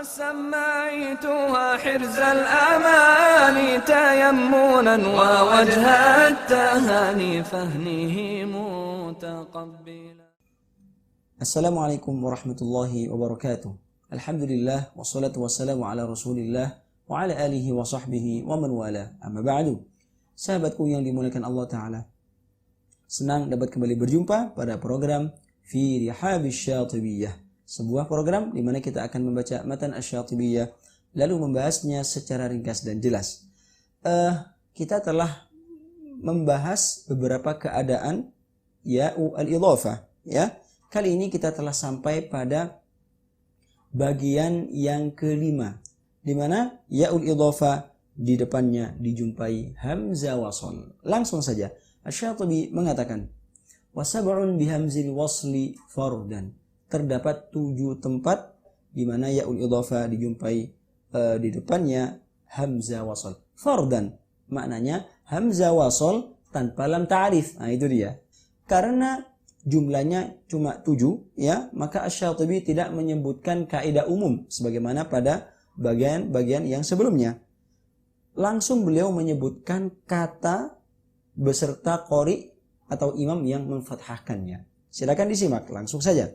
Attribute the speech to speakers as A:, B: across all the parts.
A: سميتها حرز الأماني تيمنا ووجه التهاني فهنه متقبلا.
B: Assalamualaikum warahmatullahi wabarakatuh. Alhamdulillah wassalatu wassalamu ala rasulillah wa ala alihi wa sahbihi wa man wala. Amma ba'du. Sahabatku yang dimuliakan Allah Ta'ala, senang dapat kembali berjumpa pada program Fi Rihabisy Syatibiyah, sebuah program di mana kita akan membaca matan Asy-Syatibiyah lalu membahasnya secara ringkas dan jelas. Kita telah membahas beberapa keadaan ya'u al-idhafah, ya. Kali ini kita telah sampai pada bagian yang kelima, di mana ya'ul idhafah di depannya dijumpai hamzah wasl. Langsung saja Asy-Syatibi mengatakan wa sab'un bihamzil wasli fardan. Terdapat 7 tempat di mana ya'ul idhafah dijumpai di depannya hamzah wasl. Fardan maknanya hamzah wasl tanpa lam ta'rif. Nah, itu dia. Karena jumlahnya cuma 7, ya, maka Asy-Syatibi tidak menyebutkan kaidah umum sebagaimana pada bagian-bagian yang sebelumnya. Langsung beliau menyebutkan kata beserta qori atau imam yang memfathahkannya. Silakan disimak langsung saja.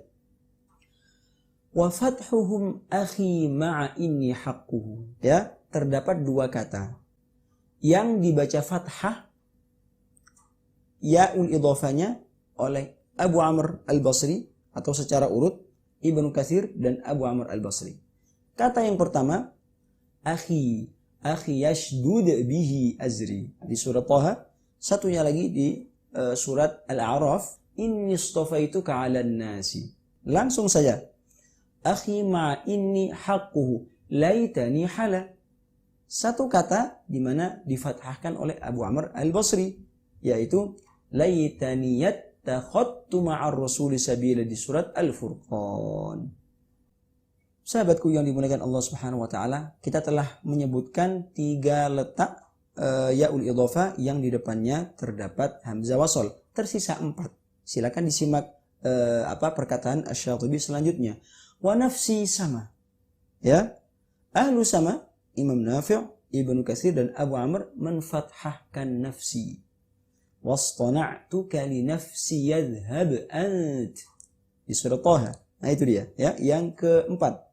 B: Wa fathuhum akhi ma'a inni haqquhu. Ya, terdapat 2 kata yang dibaca fathah ya'ul idhafanya oleh Abu Amr al-Basri atau secara urut Ibnu Katsir dan Abu Amr al-Basri. Kata yang pertama akhi yashdud bihi azri di surat Thaha, satunya lagi di surat Al-A'raf inni istafaituka 'alan nasi. Langsung saja akhi ma inni haqquhu laitani hala. Satu kata di mana difathahkan oleh Abu Amr al-Basri, yaitu laitani yattakhadtu ma'ar rasuli sabila di surat Al-Furqan. Sahabatku yang dimuliakan Allah Subhanahu wa taala, kita telah menyebutkan 3 letak ya'ul idhafah yang di depannya terdapat hamzah wasl. Tersisa 4. Silakan disimak perkataan Asy-Syatibi selanjutnya. Wa nafsi sama. Ya. Ahlu sama, Imam Nafi', Ibnu Katsir dan Abu Amr menfathahkan nafsi. Wastana'tuka li nafsi yadhhab ant di surat Thaha. Nah, itu dia, ya. Yang keempat.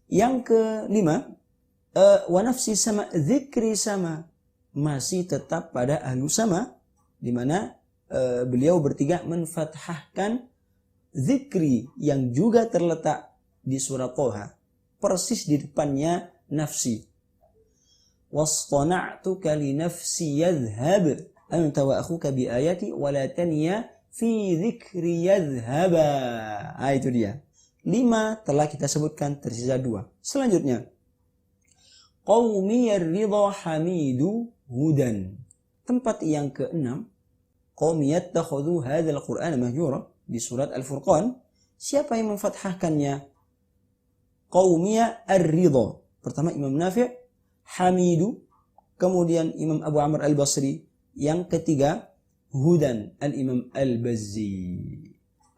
B: Yang kelima, wa nafsi sama, dzikri sama, masih tetap pada ahlu sama, di mana beliau bertiga menfathahkan dzikri yang juga terletak di surat Thaha, persis di depannya nafsi. Wastana'tuka li nafsi yadhhab anta wa akhuka bi ayati wa la taniya fi dzikri yadhhaba. Ah, itu dia. 5 telah kita sebutkan, tersisa 2. Selanjutnya qaumiyar ridha hamidu hudan. Tempat yang ke-6 qaumiyat takhudhu hadzal qur'ana mahjura di surat Al-Furqan. Siapa yang memfathahkannya? Qaumiyah ar-ridha. Pertama Imam Nafi', hamidu, kemudian Imam Abu Amr al-Basri, yang ketiga hudan al-Imam al-Bazzi.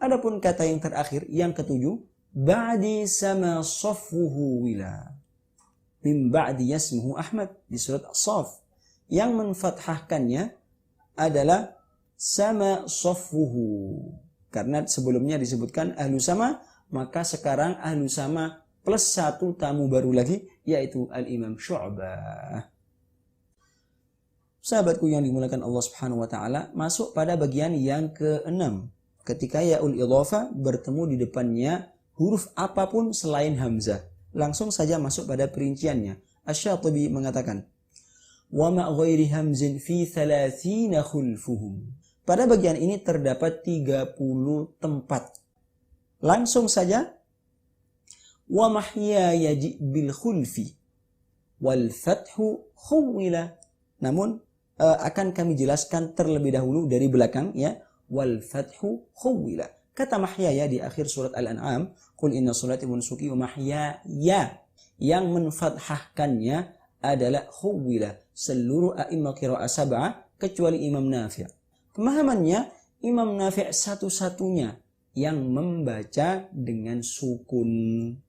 B: Adapun kata yang terakhir yang ke-7 ba'di sama saffuhu wila min ba'di yasmuhu Ahmad di surat As-Saff. Yang menfathahkannya adalah sama saffuhu, karena sebelumnya disebutkan ahlu sama, maka sekarang ahlu sama plus 1 tamu baru lagi, yaitu al-Imam Syu'bah. Sahabatku yang dimuliakan Allah Subhanahu wa taala, masuk pada bagian yang ke-6. Ketika ya'ul idhafah bertemu di depannya huruf apapun selain hamzah. Langsung saja masuk pada perinciannya. Asy-Syatibi mengatakan, wa ma ghairi hamzin fi 30 khulfuhum. Pada bagian ini terdapat 30 tempat. Langsung saja wa mahya yaji bil khulfi wal fathu khuwila. Namun akan kami jelaskan terlebih dahulu dari belakang, ya. Wal fathu khuwila. Kata mahyaya di akhir surat Al-An'am, qul inna sholati wa nusuki wa mahyaya, yang menfathahkannya adalah khuwila. Seluruh a'imah qiraa'ah 7 kecuali Imam Nafi'. Pemahamannya Imam Nafi' satu-satunya yang membaca dengan sukun.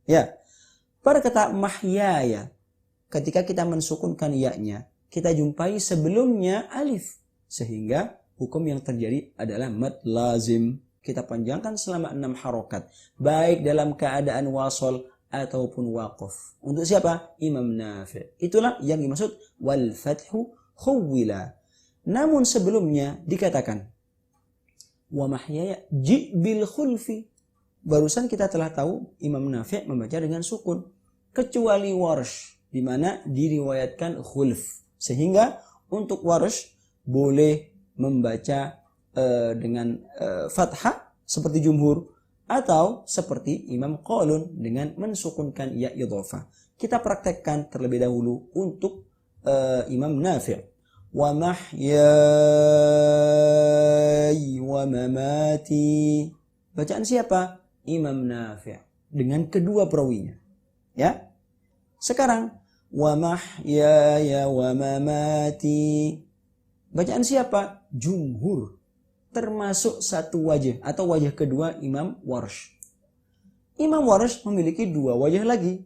B: Ya. Pada kata mahyaya, ketika kita mensukunkan ya-nya, kita jumpai sebelumnya alif. Sehingga hukum yang terjadi adalah mad lazim. Kita panjangkan selama 6 harokat. Baik dalam keadaan wasol ataupun waqaf. Untuk siapa? Imam Nafi'. Itulah yang dimaksud wal fathu khuwila. Namun sebelumnya dikatakan wa mahyaya ji bil khulfi. Barusan kita telah tahu Imam Nafi' membaca dengan sukun. Kecuali Warsh, di mana diriwayatkan khulf. Sehingga untuk Warsh boleh membaca dengan fathah seperti jumhur atau seperti Imam Qalun dengan mensukunkan ya idhofah. Kita praktekkan terlebih dahulu untuk Imam Nafi'. Wa mahyai wa mamati. Bacaan siapa? Imam Nafi' dengan kedua perawinya. Ya. Sekarang wa mahyaya wa mamati. Bacaan siapa? Jumhur. Termasuk satu wajah atau wajah kedua Imam Warsh. Imam Warsh memiliki dua wajah lagi.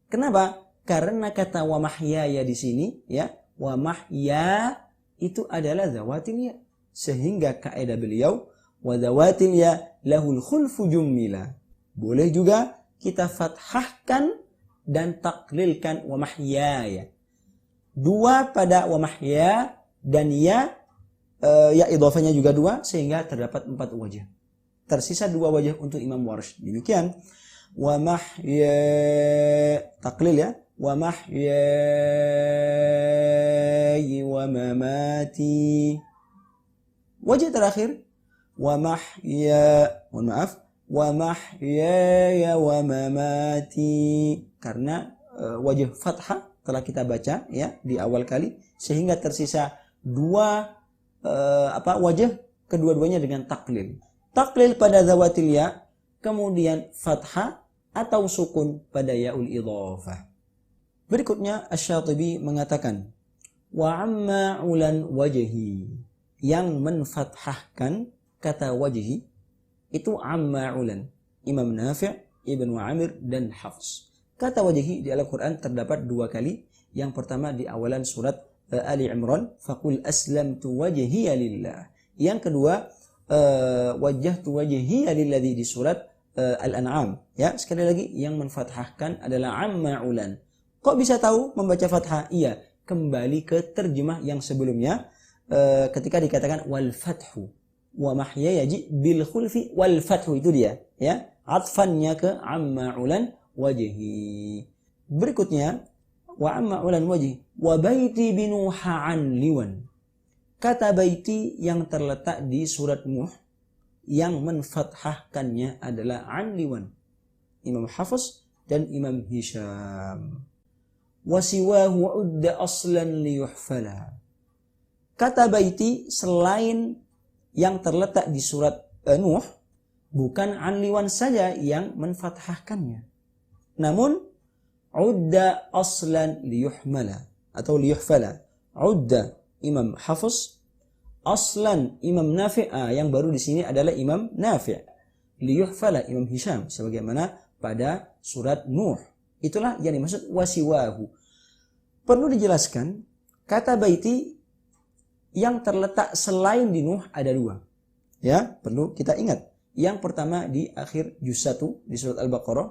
B: Kenapa? Karena kata wa mahyaya di sini ya, wa mahya itu adalah zawatil ya. Sehingga kaidah beliau wa zawatil ya lahul khulfu jummila. Boleh juga kita fathahkan dan taklilkan wa mahyaya. Dua pada wa mahya dan ya idhofahnya juga dua sehingga terdapat 4 wajah. Tersisa 2 wajah untuk Imam Warsh. Demikian wa mahya taklil ya, wa mahyai wa mamati. Wajah terakhir wa mahyaya wa mamati. Karena wajah fathah telah kita baca ya di awal kali sehingga tersisa 2 wajah, kedua-duanya dengan taklil. Taklil pada zawatil ya, kemudian fathah atau sukun pada yaul idhofah. Berikutnya Asy-Syatibi mengatakan wa amma ulan wajhi, yang menfathahkan kata wajhi itu amma ulan, Imam Nafi', Ibnu Amir dan Hafs. Kata wajhi di Al-Qur'an terdapat 2 kali. Yang pertama di awalan surat Ali Imran, faqul aslamtu wajhiya lillah. Yang kedua wajjahtu wajhiya lilladzi di surat Al-An'am. Ya, sekali lagi yang menfathahkan adalah amma ulan. Kok bisa tahu membaca fathah? Iya, kembali ke terjemah yang sebelumnya ketika dikatakan wal fathu wa mahyaya bil khulfi wal fathu, itu dia ya, atfannya ke amma ulan wajhi. Berikutnya wa amma ulan wajhi wa baiti binuha an liwan. Kata baiti yang terletak di surat Nuh yang menfathahkannya adalah an liwan, Imam Hafs dan Imam Hisham. Wa siwahu udda aslan liyuhfala. Kata baiti selain yang terletak di surat Nuh, bukan an liwan saja yang menfathahkannya, namun udda aslan liyuhmala atau liyuhfala. Udda Imam Hafs, aslan Imam Nafi', yang baru di sini adalah Imam Nafi'. Liyuhfala Imam Hisham sebagaimana pada surat Nuh. Itulah yang dimaksud wasiwahu. Perlu dijelaskan, kata baiti yang terletak selain di Nuh ada 2. Ya, perlu kita ingat. Yang pertama di akhir juz 1 di surat Al-Baqarah,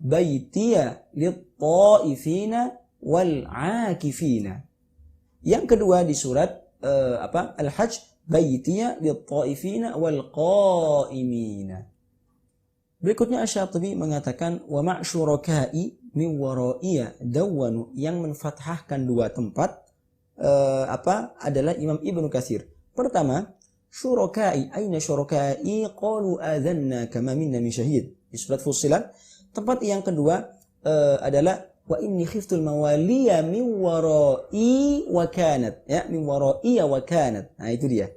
B: baitiya lit-ta'ifina wal-'akifina. Yang kedua di surat Al-Hajj, baitiya lit-ta'ifina wal-qa'imina. Berikutnya Asy-Syatibi mengatakan wa ma'syuraka'i min wara'iya dawwanu, yang menfathahkan 2 tempat adalah Imam Ibnu Katsir. Pertama, syuraka'i, aina syuraka'i qalu adzanna kama minna min syahid di surat Fussilat. Tempat yang kedua adalah wa inni khiftul mawaliya min wara'i wa kanat, ya, min wara'i wa kanat. Nah, itu dia.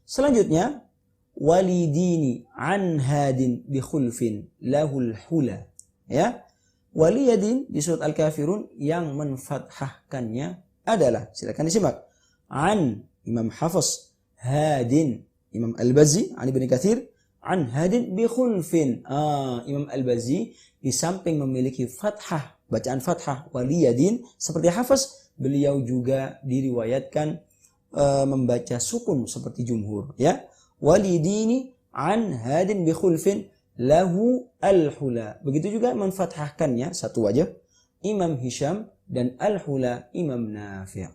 B: Selanjutnya walidini an hadin bi khulfin lahul hula, ya. Waliyadin di surat Al-Kafirun yang menfathahkannya adalah, silakan disimak, an Imam Hafs, hadin Imam Al-Bazzi, an Ibnu Katsir, an hadin bi khulfin. Imam Al-Bazzi di samping memiliki fathah, bacaan fathah waliyadin seperti Hafs, beliau juga diriwayatkan membaca sukun seperti jumhur, ya. Walidini an hadin bi khulfin lahu al-hula. Begitu juga menfathahkannya satu wajah Imam Hisham dan al-hula Imam Nafi'.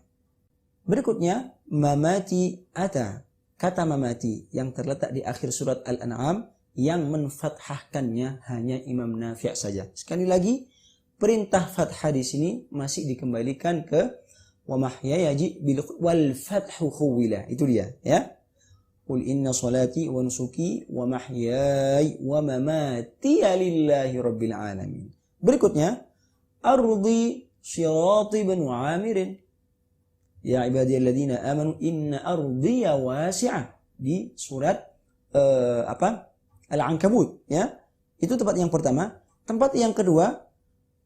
B: Berikutnya mamati ata. Kata mamati yang terletak di akhir surat Al-An'am yang menfathahkannya hanya Imam Nafi' saja. Sekali lagi, perintah fathah di sini masih dikembalikan ke wa mahyaya bil wal fathu khuwila. Itu dia, ya. Qul inna salati wa nusuki wa mahyaya wa mamati lillahi rabbil alamin. Berikutnya ardi sirati banu amirin. Ya ibadiyalladzina amanu inna ardiya wasi'ah. Di surat Al-Ankabut, ya. Itu tempat yang pertama. Tempat yang kedua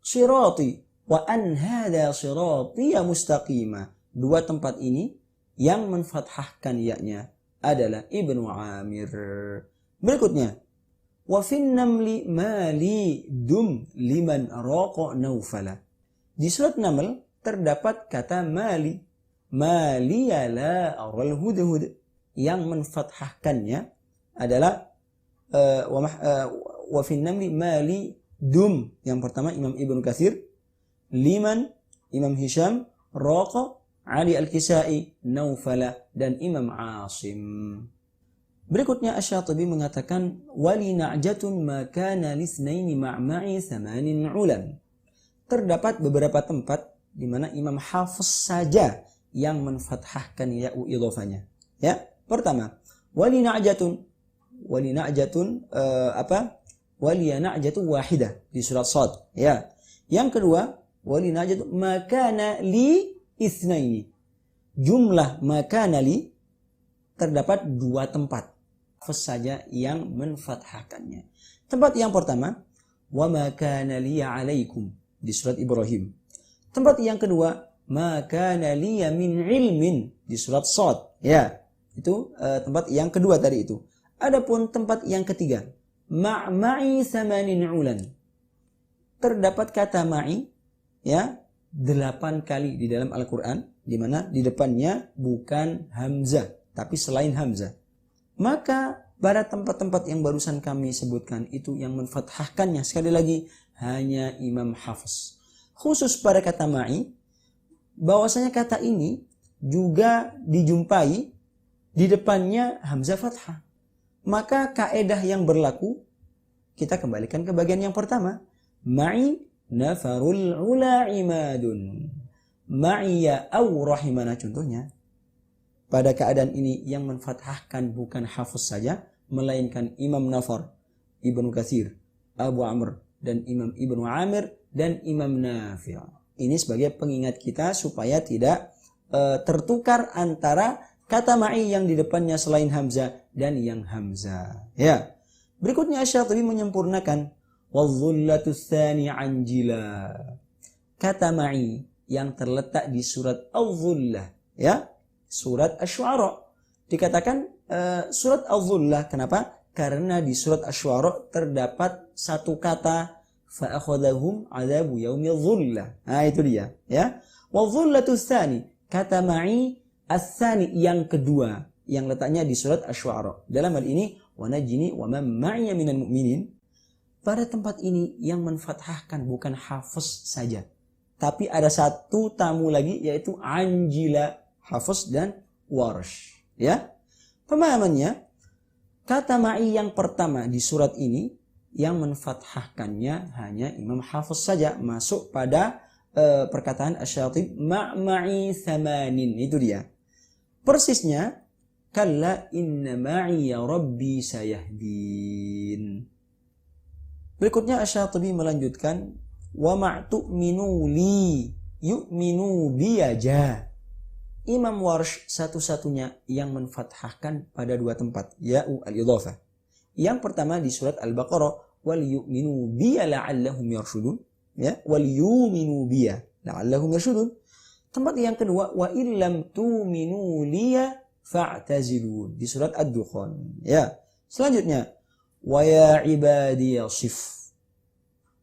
B: sirati wa an hadha siratiya mustaqima. Dua tempat ini yang menfathahkan ya-nya adalah Ibnu Amir. Berikutnya wa fin namli mali dum liman raqa naufala. Di surat Naml terdapat kata mali, maliyala aral hudhud, yang menfathahkannya adalah wa fin namli mali dum. Yang pertama Imam Ibnu Katsir, liman Imam Hisham, raqa Ali Al-Kisai, Naufala, dan Imam Asim. Berikutnya Asy-Syatibi mengatakan wali na'jatun ma kana lisnaini ma'ma'i thamanin ulam. Terdapat beberapa tempat di mana Imam Hafiz saja yang menfathahkan ya'u idhofanya. Ya, pertama wali na'jatun wali na'jatun wahidah di surat Shad, ya. Yang kedua wali na'jatun ma kana li Itsnaini. Jumlah makanali terdapat dua tempat saja yang menfathahkannya. Tempat yang pertama wa makanali alaikum di surat Ibrahim. Tempat yang kedua makanali min ilmin di surat Shad, ya. Itu tempat yang kedua tadi itu. Adapun tempat yang ketiga ma'i thamanin ulan. Terdapat kata ma'i, ya, 8 kali di dalam Al-Quran, di mana di depannya bukan hamzah, tapi selain hamzah. Maka pada tempat-tempat yang barusan kami sebutkan itu yang menfathahkannya sekali lagi hanya Imam Hafiz. Khusus pada kata ma'i, bahwasanya kata ini juga dijumpai di depannya hamzah fathah. Maka kaedah yang berlaku kita kembalikan ke bagian yang pertama, ma'i nafarul ula imadun ma'iya aw rahimana. Contohnya pada keadaan ini yang menfathahkan bukan Hafiz saja, melainkan Imam Nafar, Ibnu Katsir, Abu Amr, dan Imam Ibnu Amir, dan Imam Nafi'. Ini sebagai pengingat kita supaya tidak tertukar antara kata ma'i yang di depannya selain hamzah dan yang hamzah, ya. Berikutnya Asy-Syatibi menyempurnakan wadh-dhullatu tsani anjila. Kata ma'i yang terletak di surat Al-Dhullah, ya, surat Asy-Syu'ara. Dikatakan surat Al-Dhullah, kenapa? Karena di surat Asy-Syu'ara terdapat satu kata fa akhadhahum 'adzabu yaumil dhullah. Nah, itu dia, ya. Wadh-dhullatu tsani, kata ma'i ats-tsani yang kedua yang letaknya di surat Asy-Syu'ara. Dalam hal ini wa najini wa man ma'iya minal mu'minin. Pada tempat ini yang menfathahkan bukan Hafiz saja, tapi ada satu tamu lagi yaitu Anjila, Hafiz dan Warsh, ya. Pemahamannya, kata ma'i yang pertama di surat ini yang menfathahkannya hanya Imam Hafiz saja, masuk pada perkataan Asy-Syatibi ma'i thamanin. Itu dia. Persisnya kalla inna ma'i ya rabbi sayahdin. Berikutnya Asy-Syatibi melanjutkan wa ma'tu'minu li yu'minu biyaja. Imam Warsh satu-satunya yang menfathahkan pada dua tempat ya'u al-idhafah. Yang pertama di surat Al-Baqarah wal yu'minu biya la'allahum yarshudun, ya, wal yu'minu biya la'allahum yarshudun. Tempat yang kedua wa illam tu'minu liya fa'tazilun di surat Ad-Dukhan, ya. Selanjutnya wa ya ibadi yasif.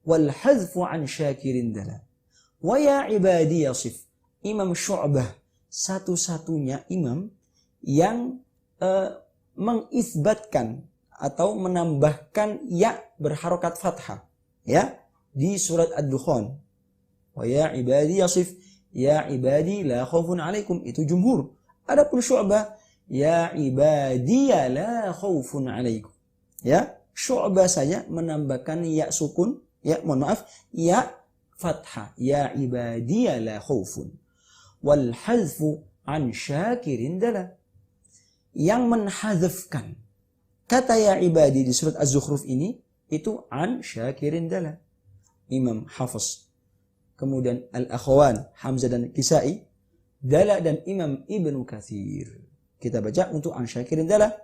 B: Wal hadfu an syakirin dala. Wa ya ibadi yasif. Imam Syu'bah satu-satunya imam yang mengisbatkan atau menambahkan ya berharokat fathah ya di surat Ad-Dukhan. Wa ya ibadi yasif, ya ibadi la khaufun alaikum, itu jumhur. Adapun Syu'bah, ya ibadi la khaufun alaikum. Ya, Syu'bah saja menambahkan ya sukun, ya mohon maaf, ya fathah, ya ibadi la khaufun. Wal hadfu an syakirin dala. Yang menhadzafkan kata ya ibadi di surat Az-Zukhruf ini itu an syakirin dala. Imam Hafiz, kemudian Al-Akhwan Hamzah dan Kisai, Dala dan Imam Ibnu Katsir. Kita baca untuk an syakirin dala.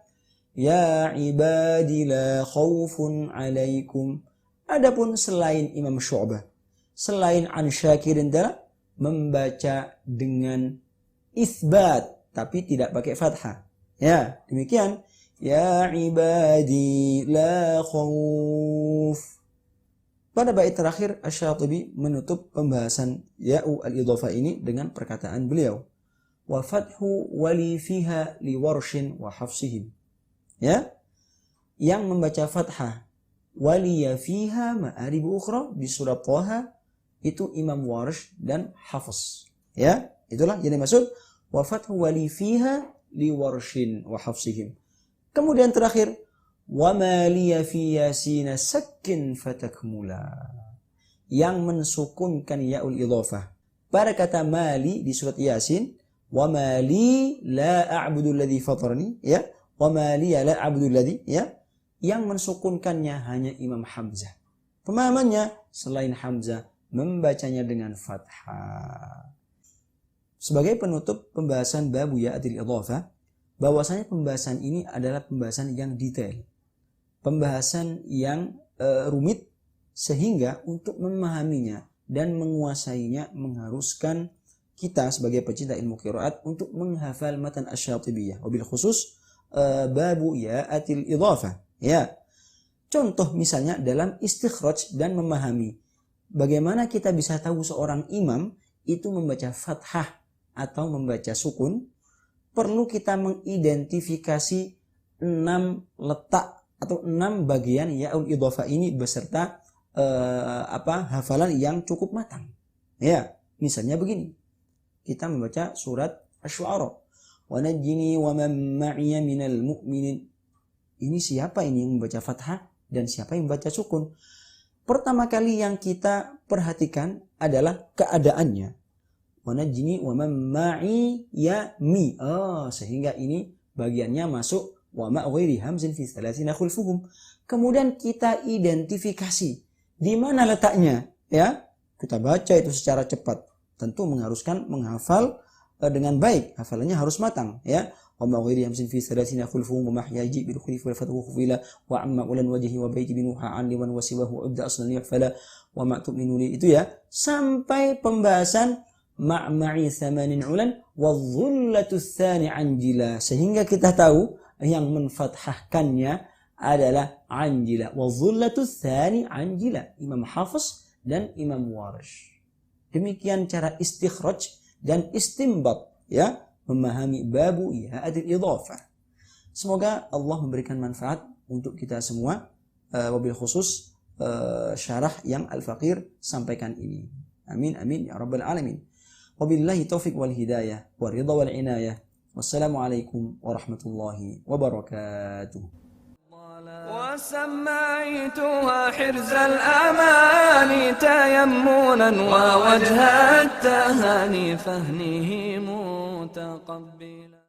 B: Ya ibadi la khaufun alaikum. Adapun selain Imam Syu'bah, selain an syakirin dala, membaca dengan isbat tapi tidak pakai fathah. Ya, demikian. Ya ibadi la khauf. Pada bait terakhir Asy-Syatibi menutup pembahasan ya'u al-idhafah ini dengan perkataan beliau, wa fathu wali fiha li warshin wa hafsihim. Ya, yang membaca fathah wali fiha ma'arib ukhra di surat Thaha itu Imam Warsh dan Hafs. Ya, itulah yang dimaksud wa fathu wali fiha li warshin wa hafsihim. Kemudian terakhir, wa ma liya fi yasin sakkin fatakmula. Yang mensukunkan ya'ul idhafah pada kata mali di surat Yasin, wa ma li la a'budu alladhi fatarani, ya, wa ma li la a'budu alladhi, ya. Yang mensukunkannya hanya Imam Hamzah. Pemahamannya selain Hamzah membacanya dengan fathah. Sebagai penutup pembahasan babu ya'atil idhafah, bahwasanya pembahasan ini adalah pembahasan yang detail. Pembahasan yang rumit, sehingga untuk memahaminya dan menguasainya mengharuskan kita sebagai pecinta ilmu qiraat untuk menghafal matan Asy-Syatibiyah, wabil khusus babu ya'atil idhafah. Ya. Contoh misalnya dalam istikhraj dan memahami bagaimana kita bisa tahu seorang imam itu membaca fathah atau membaca sukun, perlu kita mengidentifikasi 6 letak atau 6 bagian ya'ul idhafah ini beserta hafalan yang cukup matang. Ya, misalnya begini. Kita membaca surat Asy-Syu'ara. Wa najjini wa man ma'iya minal mu'minin. Ini siapa ini yang membaca fathah dan siapa yang membaca sukun? Pertama kali yang kita perhatikan adalah keadaannya. Wa najjini wa man ma'iya mi. Sehingga ini bagiannya masuk wa ma ghairi hamzin fi thalathina khulfuhum. Kemudian kita identifikasi di mana letaknya, ya. Kita baca itu secara cepat. Tentu mengharuskan menghafal dengan baik. Hafalannya harus matang, ya. Wa ma ghairi hamzin fi thalathina khulfuhum wa mahyaji bil khulif wal fathu khufila wa amma ulan wajhi wa baiti binuha an liman wasiwahu ibda aslan yafala wa ma tu'minu li, itu ya. Sampai pembahasan ma'ma'i thamanin ulan wa dhullatu tsani anjila, sehingga kita tahu yang menfathahkannya adalah anjila, wa dhullatu tsani anjila, Imam Hafiz dan Imam Warsh. Demikian cara istikhraj dan istinbat, ya, memahami babu ya'atil idhafah. Semoga Allah memberikan manfaat untuk kita semua, wabil khusus syarah yang Al-Faqir sampaikan ini. Amin amin ya rabbal alamin. Wabillahi taufiq wal hidayah wa ridha wal inayah. Wassalamualaikum warahmatullahi wabarakatuh.
A: وسميتها حرز الأماني تيمنا ووجه التهاني فهنه متقبلا.